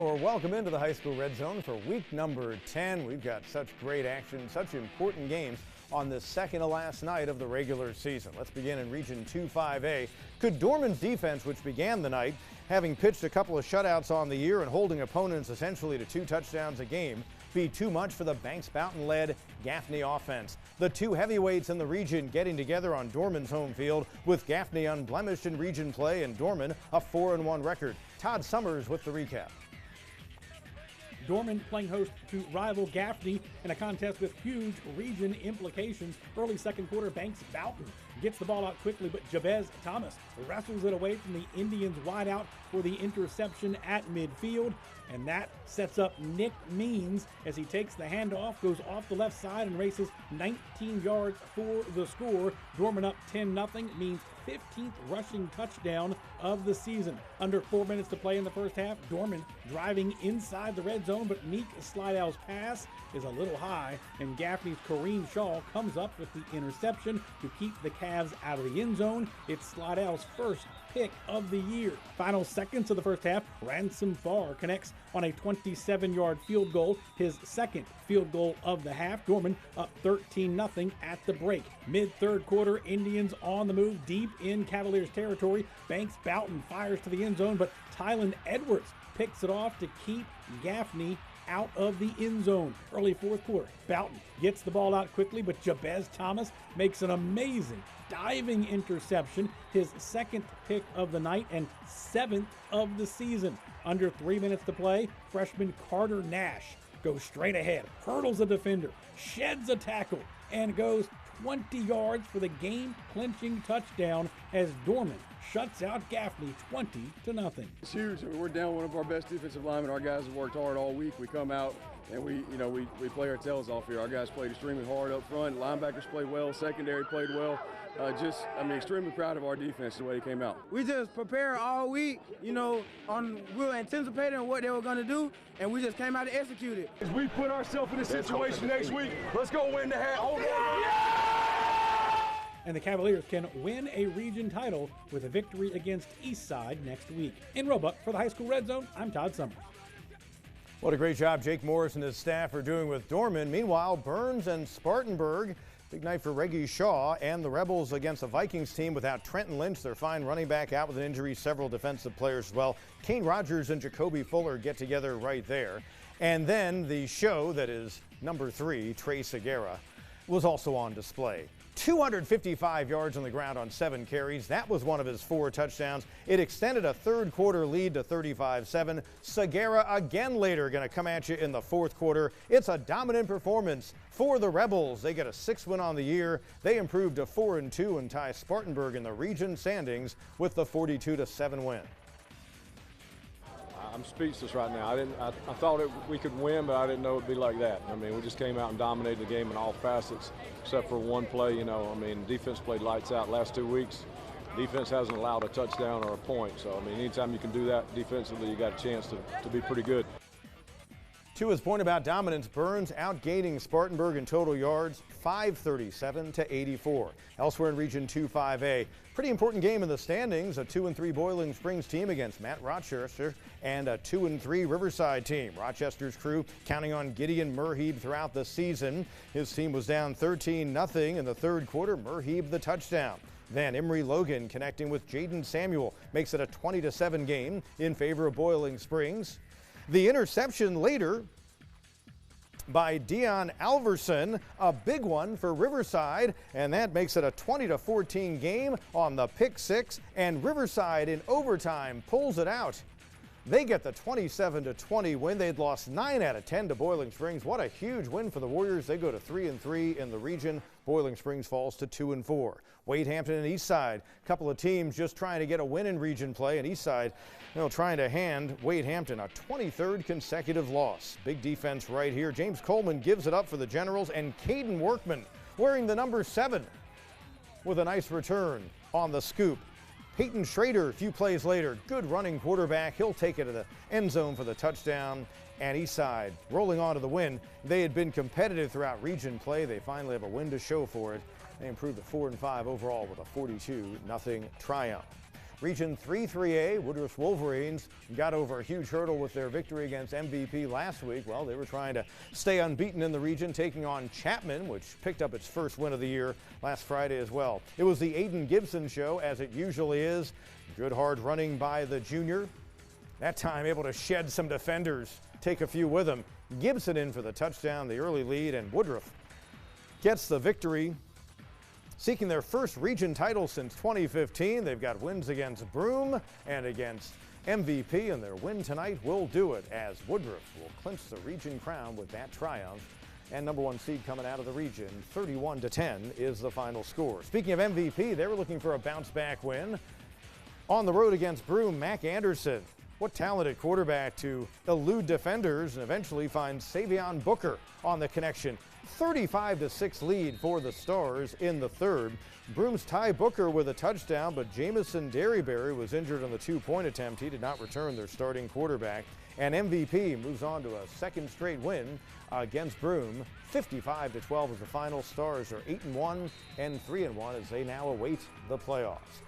Or welcome into the high school red zone for week number 10. We've got such great action, such important games on the second to last night of the regular season. Let's begin in Region 2-5A. Could Dorman's defense, which began the night, having pitched a couple of shutouts on the year and holding opponents essentially to 2 touchdowns a game, be too much for the Banks Boughton-led Gaffney offense? The two heavyweights in the region getting together on Dorman's home field, with Gaffney unblemished in region play and Dorman a 4-1 record. Todd Summers with the recap. Dorman playing host to rival Gaffney in a contest with huge region implications. Early second quarter, Banks Boughton gets the ball out quickly, but Jabez Thomas wrestles it away from the Indians wide out for the interception at midfield. And that sets up Nick Means as he takes the handoff, goes off the left side and races 19 yards for the score. Dorman up 10-0, Means 15th rushing touchdown of the season. Under 4 minutes to play in the first half, Dorman driving inside the red zone, but Meek Slidell's pass is a little high, and Gaffney's Kareem Shaw comes up with the interception to keep the Cavs out of the end zone. It's Slidell's first pick of the year. Final seconds of the first half, Ransom Farr connects on a 27-yard field goal, his second field goal of the half. Dorman up 13-0 at the break. Mid-third quarter, Indians on the move deep in Cavaliers territory. Banks Boughton fires to the end zone, but Tylen Edwards picks it off to keep Gaffney out of the end zone. Early fourth quarter, Boughton gets the ball out quickly, but Jabez Thomas makes an amazing diving interception, his second pick of the night and 7th of the season. Under 3 minutes to play, freshman Carter Nash goes straight ahead, hurdles a defender, sheds a tackle, and goes 20 yards for the game-clinching touchdown as Dorman shuts out Gaffney 20-0. It's huge. I mean, we're down one of our best defensive linemen. Our guys have worked hard all week. We come out and we play our tails off here. Our guys played extremely hard up front. Linebackers played well. Secondary played well. Extremely proud of our defense the way they came out. We just prepared all week, we were anticipating what they were going to do, and we just came out to execute it. As we put ourselves in this situation next week, let's go win the hat. Hold on. And the Cavaliers can win a region title with a victory against East Side next week. In Roebuck for the High School Red Zone, I'm Todd Summers. What a great job Jake Morris and his staff are doing with Dorman. Meanwhile, Byrnes and Spartanburg, big night for Reggie Shaw and the Rebels against a Vikings team without Trenton Lynch, their fine running back, out with an injury, several defensive players as well. Kane Rogers and Jacoby Fuller get together right there. And then the show that is number 3, Trey Segura, was also on display. 255 yards on the ground on 7 carries. That was one of his 4 touchdowns. It extended a third quarter lead to 35-7. Segura again later going to come at you in the fourth quarter. It's a dominant performance for the Rebels. They get a 6th win on the year. They improved to 4-2 and tie Spartanburg in the region standings with the 42-7 win. I'm speechless right now. I thought we could win, but I didn't know it'd be like that. I mean, we just came out and dominated the game in all facets, except for one play. Defense played lights out last 2 weeks. Defense hasn't allowed a touchdown or a point. So, anytime you can do that defensively, you got a chance to be pretty good. To his point about dominance, Byrnes outgaining Spartanburg in total yards, 537-84. Elsewhere in Region 2-5A, pretty important game in the standings, a 2-3 Boiling Springs team against Matt Rochester and a 2-3 Riverside team. Rochester's crew counting on Gideon Merheeb throughout the season. His team was down 13-0 in the third quarter. Merheeb the touchdown. Then Emery Logan connecting with Jaden Samuel makes it a 20-7 game in favor of Boiling Springs. The interception later by Dion Alverson, a big one for Riverside, and that makes it a 20-14 game on the pick 6, and Riverside in overtime pulls it out. They get the 27-20 win. They'd lost 9 out of 10 to Boiling Springs. What a huge win for the Warriors. They go to 3-3 in the region. Boiling Springs falls to 2-4. Wade Hampton and East Side, a couple of teams just trying to get a win in region play, and East Side trying to hand Wade Hampton a 23rd consecutive loss. Big defense right here. James Coleman gives it up for the Generals, and Caden Workman wearing the number 7 with a nice return on the scoop. Peyton Schrader, a few plays later, good running quarterback. He'll take it to the end zone for the touchdown. And East Side rolling on to the win. They had been competitive throughout region play. They finally have a win to show for it. They improved to 4-5 overall with a 42-0 triumph. Region 3-3A, Woodruff Wolverines got over a huge hurdle with their victory against MVP last week. Well, they were trying to stay unbeaten in the region, taking on Chapman, which picked up its first win of the year last Friday as well. It was the Aiden Gibson show, as it usually is. Good hard running by the junior. That time able to shed some defenders, take a few with him. Gibson in for the touchdown, the early lead, and Woodruff gets the victory. Seeking their first region title since 2015, they've got wins against Broome and against MVP, and their win tonight will do it as Woodruff will clinch the region crown with that triumph. And number one seed coming out of the region, 31-10 is the final score. Speaking of MVP, they were looking for a bounce-back win. On the road against Broome, Mac Anderson. What talented quarterback to elude defenders and eventually find Savion Booker on the connection. 35-6 lead for the Stars in the third. Broome's Ty Booker with a touchdown, but Jamison Derryberry was injured on the two-point attempt. He did not return their starting quarterback. And MVP moves on to a second straight win against Broome. 55-12 is the final. Stars are 8-1 and 3-1 as they now await the playoffs.